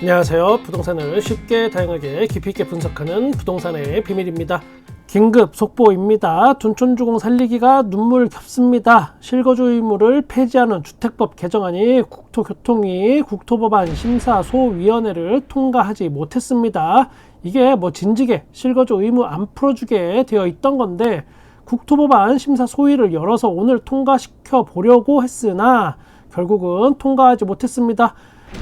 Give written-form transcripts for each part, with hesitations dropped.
안녕하세요. 부동산을 쉽게 다양하게 깊이 있게 분석하는 부동산의 비밀입니다. 긴급 속보입니다. 둔촌주공 살리기가 눈물겹습니다. 실거주 의무를 폐지하는 주택법 개정안이 국토교통위 국토법안 심사소위원회를 통과하지 못했습니다. 이게 진지게 실거주 의무 안 풀어주게 되어 있던 건데 국토법안 심사소위를 열어서 오늘 통과시켜 보려고 했으나 결국은 통과하지 못했습니다.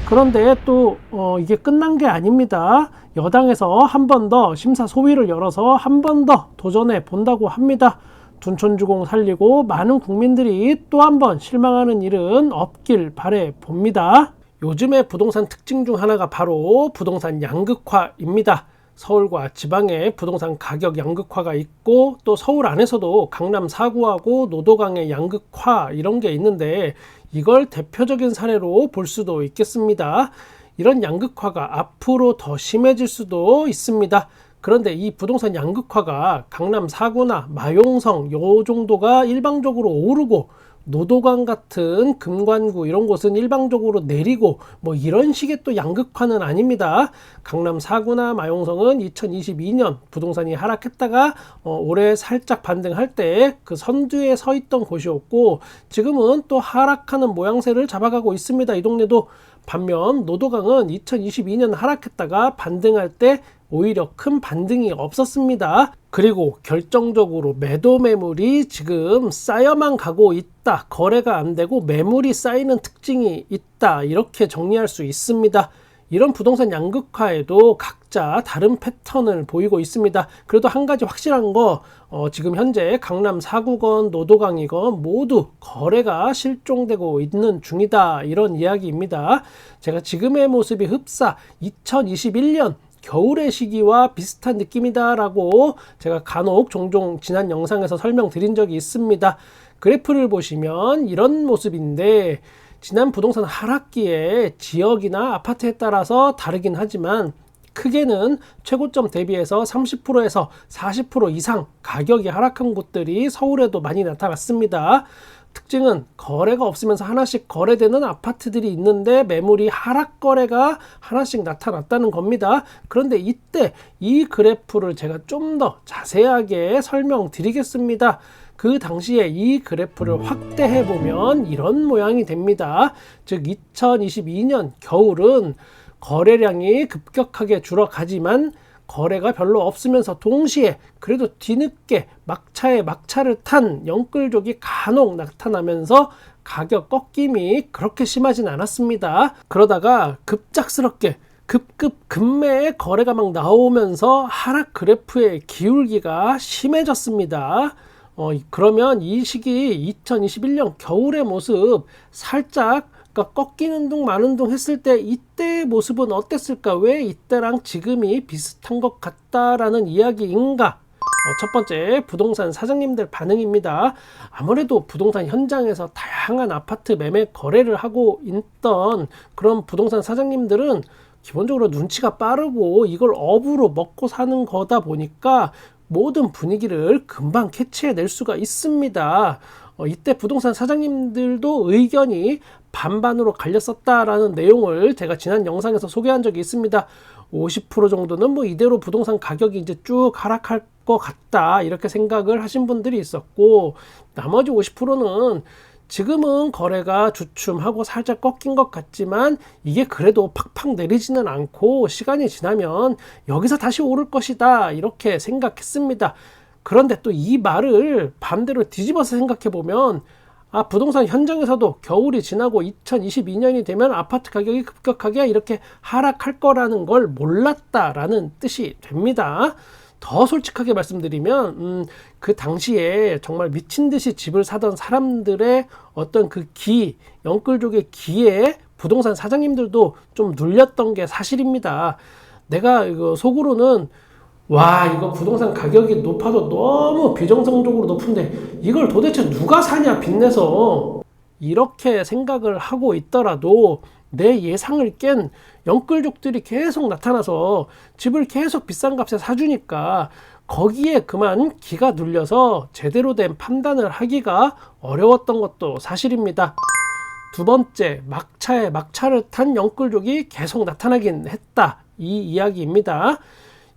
그런데 또 이게 끝난 게 아닙니다. 여당에서 한 번 더 심사소위를 열어서 한 번 더 도전해 본다고 합니다. 둔촌주공 살리고 많은 국민들이 또 한 번 실망하는 일은 없길 바래 봅니다. 요즘의 부동산 특징 중 하나가 바로 부동산 양극화입니다. 서울과 지방의 부동산 가격 양극화가 있고 또 서울 안에서도 강남 4구하고 노도강의 양극화 이런 게 있는데 이걸 대표적인 사례로 볼 수도 있겠습니다. 이런 양극화가 앞으로 더 심해질 수도 있습니다. 그런데 이 부동산 양극화가 강남 4구나 마용성 요 정도가 일방적으로 오르고 노도강 같은 금관구 이런 곳은 일방적으로 내리고 이런 식의 또 양극화는 아닙니다. 강남 4구나 마용성은 2022년 부동산이 하락했다가 올해 살짝 반등할 때 그 선두에 서 있던 곳이었고 지금은 또 하락하는 모양새를 잡아가고 있습니다. 이 동네도. 반면 노도강은 2022년 하락했다가 반등할 때 오히려 큰 반등이 없었습니다. 그리고 결정적으로 매도 매물이 지금 쌓여만 가고 있다. 거래가 안 되고 매물이 쌓이는 특징이 있다. 이렇게 정리할 수 있습니다. 이런 부동산 양극화에도 각자 다른 패턴을 보이고 있습니다. 그래도 한 가지 확실한 거 지금 현재 강남 4구건 노도강이건 모두 거래가 실종되고 있는 중이다. 이런 이야기입니다. 제가 지금의 모습이 흡사 2021년 겨울의 시기와 비슷한 느낌이다 라고 제가 간혹 종종 지난 영상에서 설명드린 적이 있습니다. 그래프를 보시면 이런 모습인데 지난 부동산 하락기에 지역이나 아파트에 따라서 다르긴 하지만 크게는 최고점 대비해서 30%에서 40% 이상 가격이 하락한 곳들이 서울에도 많이 나타났습니다. 특징은 거래가 없으면서 하나씩 거래되는 아파트들이 있는데 매물이 하락 거래가 하나씩 나타났다는 겁니다. 그런데 이때 이 그래프를 제가 좀 더 자세하게 설명드리겠습니다. 그 당시에 이 그래프를 확대해 보면 이런 모양이 됩니다. 즉 2022년 겨울은 거래량이 급격하게 줄어가지만 거래가 별로 없으면서 동시에 그래도 뒤늦게 막차에 막차를 탄 영끌족이 간혹 나타나면서 가격 꺾임이 그렇게 심하진 않았습니다. 그러다가 급작스럽게 급매의 거래가 막 나오면서 하락 그래프의 기울기가 심해졌습니다. 그러면 이 시기 2021년 겨울의 모습 살짝 꺾이는 둥 마는 둥 했을 때 이때의 모습은 어땠을까? 왜 이때랑 지금이 비슷한 것 같다라는 이야기인가? 첫 번째 부동산 사장님들 반응입니다. 아무래도 부동산 현장에서 다양한 아파트 매매 거래를 하고 있던 그런 부동산 사장님들은 기본적으로 눈치가 빠르고 이걸 업으로 먹고 사는 거다 보니까 모든 분위기를 금방 캐치해낼 수가 있습니다. 이때 부동산 사장님들도 의견이 반반으로 갈렸었다라는 내용을 제가 지난 영상에서 소개한 적이 있습니다. 50% 정도는 이대로 부동산 가격이 이제 쭉 하락할 것 같다 이렇게 생각을 하신 분들이 있었고 나머지 50%는 지금은 거래가 주춤하고 살짝 꺾인 것 같지만 이게 그래도 팍팍 내리지는 않고 시간이 지나면 여기서 다시 오를 것이다 이렇게 생각했습니다. 그런데 또 이 말을 반대로 뒤집어서 생각해 보면 부동산 현장에서도 겨울이 지나고 2022년이 되면 아파트 가격이 급격하게 이렇게 하락할 거라는 걸 몰랐다라는 뜻이 됩니다. 더 솔직하게 말씀드리면 그 당시에 정말 미친 듯이 집을 사던 사람들의 어떤 그 영끌족의 기에 부동산 사장님들도 좀 눌렸던 게 사실입니다. 내가 이거 속으로는 이거 부동산 가격이 높아도 너무 비정상적으로 높은데 이걸 도대체 누가 사냐 빚내서 이렇게 생각을 하고 있더라도 내 예상을 깬 영끌족들이 계속 나타나서 집을 계속 비싼 값에 사주니까 거기에 그만 기가 눌려서 제대로 된 판단을 하기가 어려웠던 것도 사실입니다. 두 번째, 막차에 막차를 탄 영끌족이 계속 나타나긴 했다. 이 이야기입니다.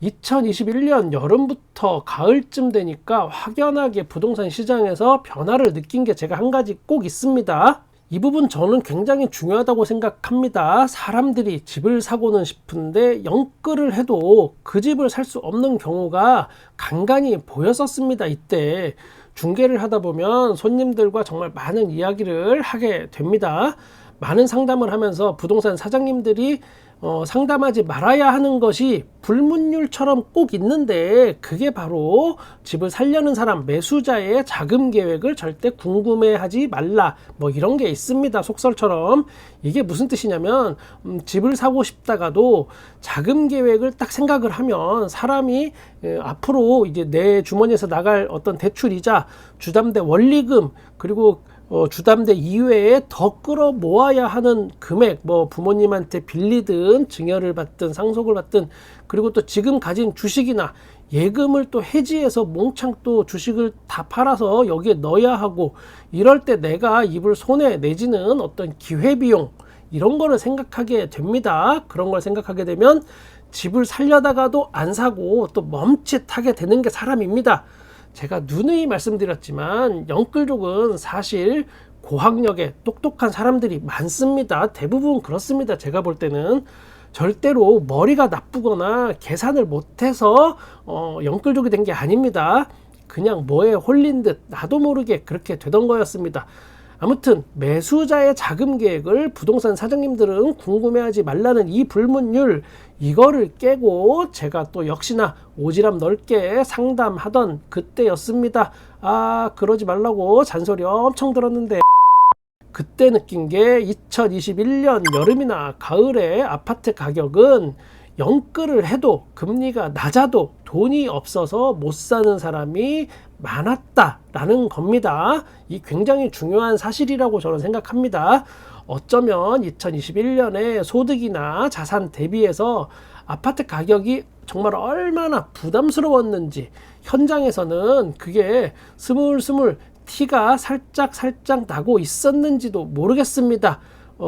2021년 여름부터 가을쯤 되니까 확연하게 부동산 시장에서 변화를 느낀 게 제가 한 가지 꼭 있습니다. 이 부분 저는 굉장히 중요하다고 생각합니다. 사람들이 집을 사고는 싶은데 영끌을 해도 그 집을 살 수 없는 경우가 간간히 보였었습니다. 이때 중개를 하다 보면 손님들과 정말 많은 이야기를 하게 됩니다. 많은 상담을 하면서 부동산 사장님들이 상담하지 말아야 하는 것이 불문율처럼 꼭 있는데, 그게 바로 집을 살려는 사람, 매수자의 자금 계획을 절대 궁금해하지 말라, 뭐 이런 게 있습니다. 속설처럼. 이게 무슨 뜻이냐면 집을 사고 싶다가도 자금 계획을 딱 생각을 하면 사람이 앞으로 이제 내 주머니에서 나갈 어떤 대출이자 주담대 원리금, 그리고 주담대 이외에 더 끌어 모아야 하는 금액, 뭐 부모님한테 빌리든 증여를 받든 상속을 받든, 그리고 또 지금 가진 주식이나 예금을 또 해지해서 몽창 또 주식을 다 팔아서 여기에 넣어야 하고, 이럴 때 내가 입을 손에 내지는 어떤 기회비용, 이런 거를 생각하게 됩니다. 그런 걸 생각하게 되면 집을 살려다가도 안 사고 또 멈칫하게 되는 게 사람입니다. 제가 누누이 말씀드렸지만 영끌족은 사실 고학력에 똑똑한 사람들이 많습니다. 대부분 그렇습니다. 제가 볼 때는 절대로 머리가 나쁘거나 계산을 못해서 영끌족이 된 게 아닙니다. 그냥 뭐에 홀린 듯 나도 모르게 그렇게 되던 거였습니다. 아무튼 매수자의 자금 계획을 부동산 사장님들은 궁금해하지 말라는 이 불문율, 이거를 깨고 제가 또 역시나 오지랖 넓게 상담하던 그때였습니다. 그러지 말라고 잔소리 엄청 들었는데, 그때 느낀 게 2021년 여름이나 가을에 아파트 가격은 영끌을 해도 금리가 낮아도 돈이 없어서 못 사는 사람이 많았다라는 겁니다. 이 굉장히 중요한 사실이라고 저는 생각합니다. 어쩌면 2021년에 소득이나 자산 대비해서 아파트 가격이 정말 얼마나 부담스러웠는지 현장에서는 그게 스물스물 티가 살짝 나고 있었는지도 모르겠습니다.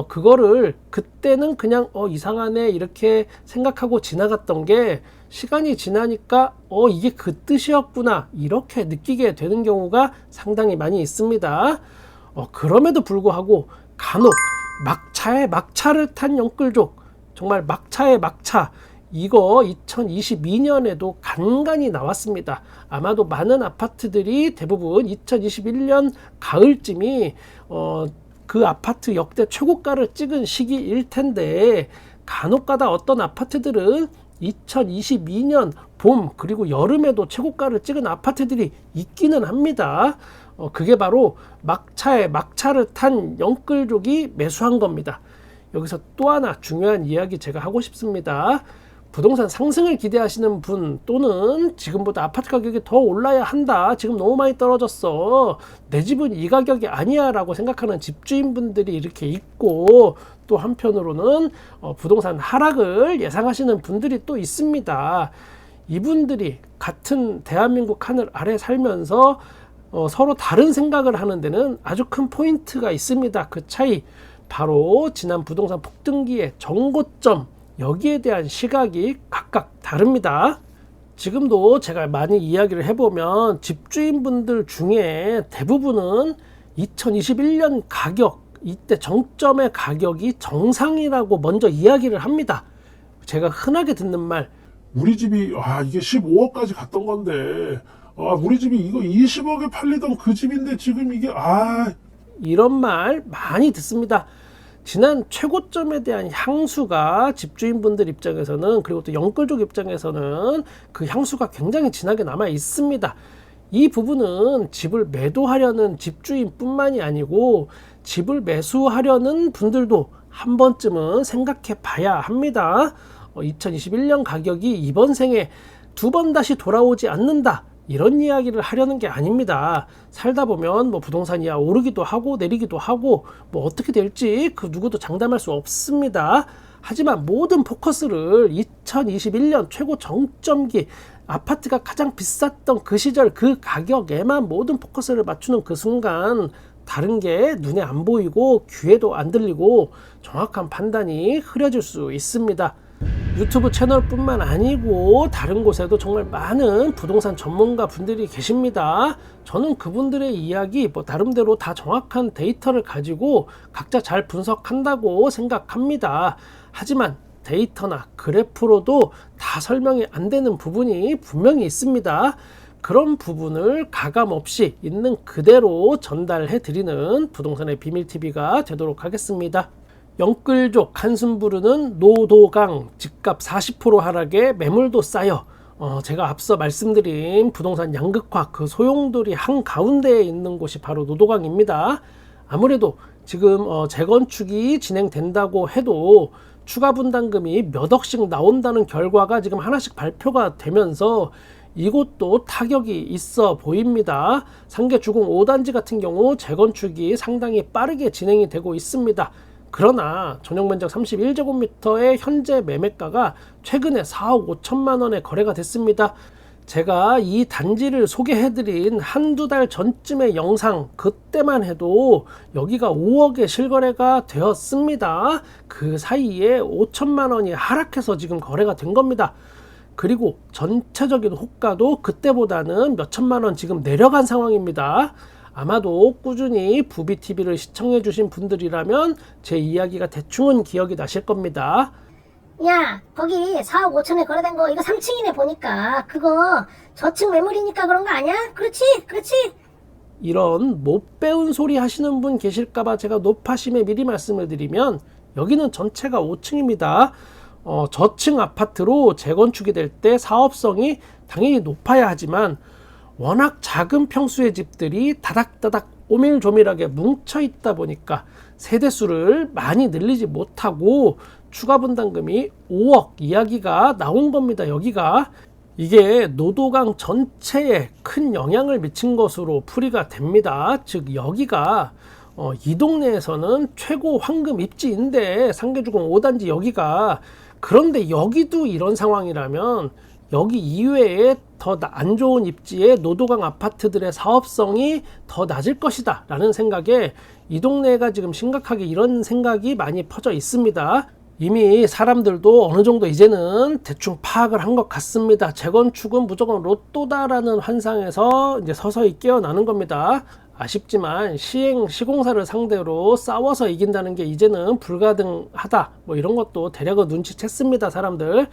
그거를 그때는 그냥 이상하네 이렇게 생각하고 지나갔던 게 시간이 지나니까 이게 그 뜻이었구나 이렇게 느끼게 되는 경우가 상당히 많이 있습니다. 그럼에도 불구하고 간혹 막차에 막차를 탄 영끌족, 정말 막차에 막차, 이거 2022년에도 간간히 나왔습니다. 아마도 많은 아파트들이 대부분 2021년 가을쯤이 그 아파트 역대 최고가를 찍은 시기일 텐데, 간혹가다 어떤 아파트들은 2022년 봄 그리고 여름에도 최고가를 찍은 아파트들이 있기는 합니다. 그게 바로 막차에 막차를 탄 영끌족이 매수한 겁니다. 여기서 또 하나 중요한 이야기 제가 하고 싶습니다. 부동산 상승을 기대하시는 분, 또는 지금보다 아파트 가격이 더 올라야 한다, 지금 너무 많이 떨어졌어, 내 집은 이 가격이 아니야 라고 생각하는 집주인분들이 이렇게 있고, 또 한편으로는 부동산 하락을 예상하시는 분들이 또 있습니다. 이분들이 같은 대한민국 하늘 아래 살면서 서로 다른 생각을 하는 데는 아주 큰 포인트가 있습니다. 그 차이, 바로 지난 부동산 폭등기의 정고점, 여기에 대한 시각이 각각 다릅니다. 지금도 제가 많이 이야기를 해보면 집주인분들 중에 대부분은 2021년 가격, 이때 정점의 가격이 정상이라고 먼저 이야기를 합니다. 제가 흔하게 듣는 말, 우리 집이 이게 15억까지 갔던 건데 우리 집이 이거 20억에 팔리던 그 집인데 지금 이게 이런 말 많이 듣습니다. 지난 최고점에 대한 향수가 집주인분들 입장에서는, 그리고 또 영끌족 입장에서는 그 향수가 굉장히 진하게 남아 있습니다. 이 부분은 집을 매도하려는 집주인뿐만이 아니고 집을 매수하려는 분들도 한 번쯤은 생각해 봐야 합니다. 2021년 가격이 이번 생에 두 번 다시 돌아오지 않는다, 이런 이야기를 하려는 게 아닙니다. 살다 보면 뭐 부동산이 오르기도 하고 내리기도 하고 뭐 어떻게 될지 그 누구도 장담할 수 없습니다. 하지만 모든 포커스를 2021년 최고 정점기, 아파트가 가장 비쌌던 그 시절 그 가격에만 모든 포커스를 맞추는 그 순간 다른 게 눈에 안 보이고 귀에도 안 들리고 정확한 판단이 흐려질 수 있습니다. 유튜브 채널뿐만 아니고 다른 곳에도 정말 많은 부동산 전문가 분들이 계십니다. 저는 그분들의 이야기 나름대로 다 정확한 데이터를 가지고 각자 잘 분석한다고 생각합니다. 하지만 데이터나 그래프로도 다 설명이 안 되는 부분이 분명히 있습니다. 그런 부분을 가감없이 있는 그대로 전달해 드리는 부동산의 비밀TV가 되도록 하겠습니다. 영끌족 한숨 부르는 노도강 집값 40% 하락에 매물도 쌓여 제가 앞서 말씀드린 부동산 양극화 그 소용돌이 한가운데에 있는 곳이 바로 노도강입니다. 아무래도 지금 재건축이 진행된다고 해도 추가 분담금이 몇 억씩 나온다는 결과가 지금 하나씩 발표가 되면서 이곳도 타격이 있어 보입니다. 상계주공 5단지 같은 경우 재건축이 상당히 빠르게 진행이 되고 있습니다. 그러나 전용면적 31제곱미터의 현재 매매가가 최근에 4억 5천만 원에 거래가 됐습니다. 제가 이 단지를 소개해드린 한두 달 전쯤의 영상 그때만 해도 여기가 5억에 실거래가 되었습니다. 그 사이에 5천만 원이 하락해서 지금 거래가 된 겁니다. 그리고 전체적인 호가도 그때보다는 몇천만 원 지금 내려간 상황입니다. 아마도 꾸준히 부비TV를 시청해 주신 분들이라면 제 이야기가 대충은 기억이 나실 겁니다. 야, 거기 4억 5천에 거래된 거 이거 3층이네 보니까. 그거 저층 매물이니까 그런 거 아니야? 그렇지? 이런 못 배운 소리 하시는 분 계실까봐 제가 높아심에 미리 말씀을 드리면 여기는 전체가 5층입니다. 저층 아파트로 재건축이 될 때 사업성이 당연히 높아야 하지만 워낙 작은 평수의 집들이 다닥다닥 오밀조밀하게 뭉쳐 있다 보니까 세대수를 많이 늘리지 못하고 추가 분담금이 5억 이야기가 나온 겁니다. 여기가 이게 노도강 전체에 큰 영향을 미친 것으로 풀이가 됩니다. 즉 여기가 이 동네에서는 최고 황금 입지인데 상계주공 5단지 여기가, 그런데 여기도 이런 상황이라면 여기 이외에 더 안 좋은 입지의 노도강 아파트들의 사업성이 더 낮을 것이다 라는 생각에 이 동네가 지금 심각하게 이런 생각이 많이 퍼져 있습니다. 이미 사람들도 어느 정도 이제는 대충 파악을 한 것 같습니다. 재건축은 무조건 로또다라는 환상에서 이제 서서히 깨어나는 겁니다. 아쉽지만 시공사를 상대로 싸워서 이긴다는 게 이제는 불가능하다, 이런 것도 대략은 눈치챘습니다. 사람들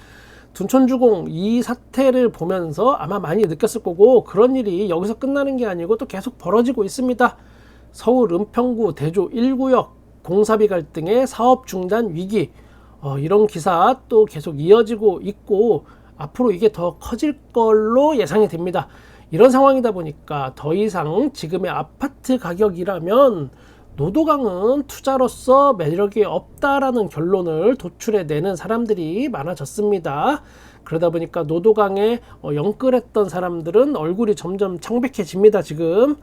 둔촌주공 이 사태를 보면서 아마 많이 느꼈을 거고, 그런 일이 여기서 끝나는 게 아니고 또 계속 벌어지고 있습니다. 서울 은평구 대조 1구역 공사비 갈등의 사업 중단 위기, 이런 기사 또 계속 이어지고 있고 앞으로 이게 더 커질 걸로 예상이 됩니다. 이런 상황이다 보니까 더 이상 지금의 아파트 가격이라면 노도강은 투자로서 매력이 없다라는 결론을 도출해내는 사람들이 많아졌습니다. 그러다 보니까 노도강에 영끌했던 사람들은 얼굴이 점점 창백해집니다. 지금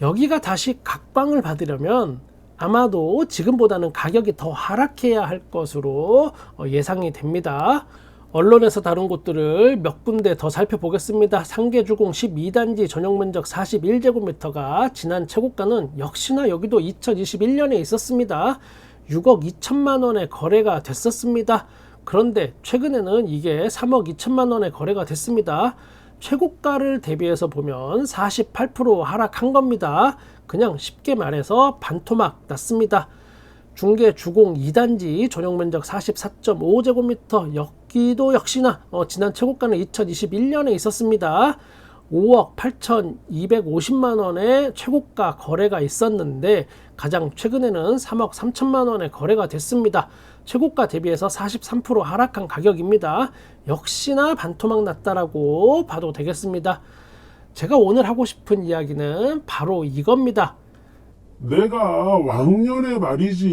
여기가 다시 각광을 받으려면 아마도 지금보다는 가격이 더 하락해야 할 것으로 예상이 됩니다. 언론에서 다룬 곳들을 몇 군데 더 살펴보겠습니다. 상계주공 12단지 전용면적 41제곱미터가 지난 최고가는 역시나 여기도 2021년에 있었습니다. 6억 2천만 원에 거래가 됐었습니다. 그런데 최근에는 이게 3억 2천만 원에 거래가 됐습니다. 최고가를 대비해서 보면 48% 하락한 겁니다. 그냥 쉽게 말해서 반토막 났습니다. 중계 주공 2단지 전용면적 44.5제곱미터 여기도 역시나 지난 최고가는 2021년에 있었습니다. 5억 8,250만 원의 최고가 거래가 있었는데 가장 최근에는 3억 3천만 원에 거래가 됐습니다. 최고가 대비해서 43% 하락한 가격입니다. 역시나 반토막 났다라고 봐도 되겠습니다. 제가 오늘 하고 싶은 이야기는 바로 이겁니다. 내가 왕년에 말이지,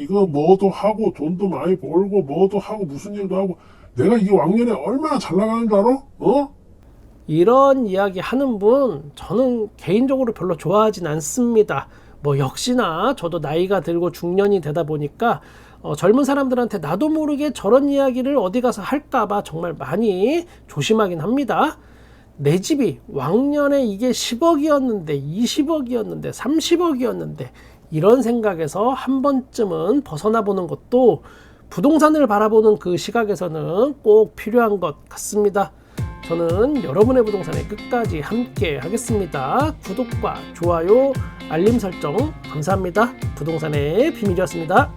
이거 뭐도 하고 돈도 많이 벌고 뭐도 하고 무슨 일도 하고, 내가 이게 왕년에 얼마나 잘 나가는 줄 알아? 이런 이야기 하는 분 저는 개인적으로 별로 좋아하진 않습니다. 역시나 저도 나이가 들고 중년이 되다 보니까 젊은 사람들한테 나도 모르게 저런 이야기를 어디 가서 할까봐 정말 많이 조심하긴 합니다. 내 집이 왕년에 이게 10억이었는데 20억이었는데 30억이었는데 이런 생각에서 한 번쯤은 벗어나 보는 것도 부동산을 바라보는 그 시각에서는 꼭 필요한 것 같습니다. 저는 여러분의 부동산에 끝까지 함께 하겠습니다. 구독과 좋아요, 알림 설정 감사합니다. 부동산의 비밀이었습니다.